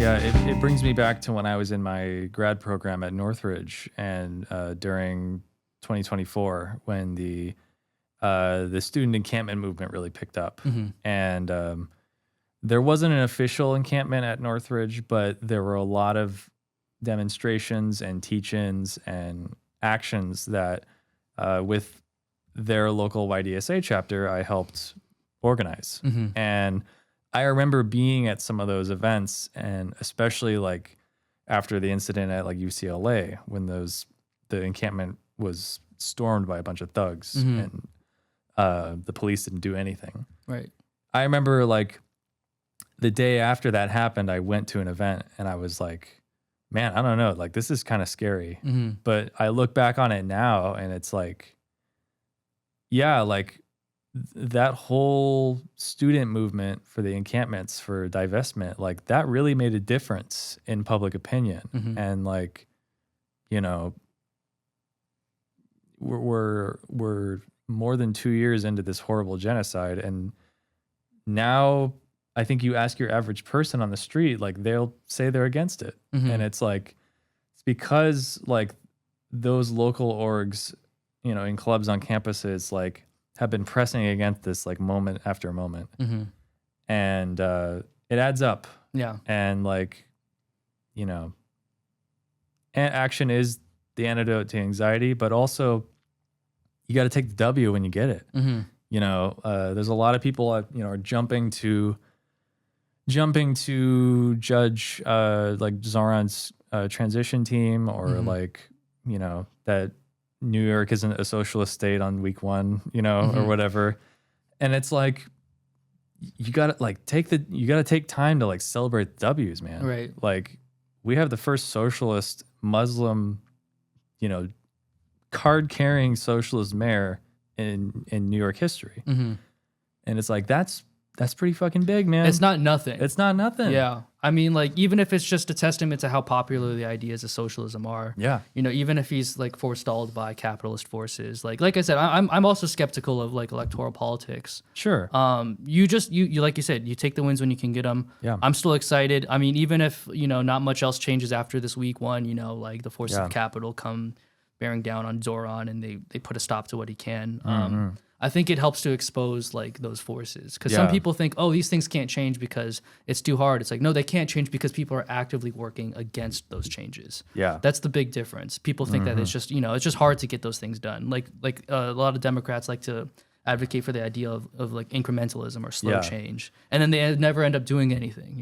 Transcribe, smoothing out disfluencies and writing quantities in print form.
Yeah, it brings me back to when I was in my grad program at Northridge, and during 2024, when the student encampment movement really picked up, and there wasn't an official encampment at Northridge, but there were a lot of demonstrations and teach-ins and actions that, with their local YDSA chapter, I helped organize. And I remember being at some of those events, and especially like after the incident at like UCLA, when the encampment was stormed by a bunch of thugs, and the police didn't do anything. Right. I remember like the day after that happened, I went to an event and I was like, man, I don't know, like this is kind of scary. But I look back on it now and it's like, yeah, like that whole student movement for the encampments for divestment, like that really made a difference in public opinion. And like, you know, we're more than 2 years into this horrible genocide, and now I think you ask your average person on the street, like they'll say they're against it. And it's like, it's because like those local orgs, you know, in clubs on campuses, like have been pressing against this like moment after moment. And it adds up. Yeah. And like, you know, action is the antidote to anxiety, but also you got to take the W when you get it. You know, there's a lot of people, you know, are jumping to judge like Zoran's transition team, or like, you know, that New York isn't a socialist state on week one, you know, or whatever. And it's like, you gotta like you gotta take time to like celebrate the W's, man. Right. Like we have the first socialist Muslim, you know, card carrying socialist mayor in New York history. And it's like, that's pretty fucking big, man. It's not nothing. It's not nothing. Yeah. I mean, like, even if it's just a testament to how popular the ideas of socialism are. Yeah. You know, even if he's like forestalled by capitalist forces, like I said, I'm also skeptical of like electoral politics. Sure. You like you said, you take the wins when you can get them. Yeah. I'm still excited. I mean, even if, you know, not much else changes after this week one, you know, like the forces of capital come bearing down on Zoran and they put a stop to what he can. I think it helps to expose like those forces, because some people think, oh, these things can't change because it's too hard. It's like, no, they can't change because people are actively working against those changes. Yeah. That's the big difference. People think that it's just, you know, it's just hard to get those things done. Like a lot of Democrats like to advocate for the idea of like incrementalism or slow change, and then they never end up doing anything, you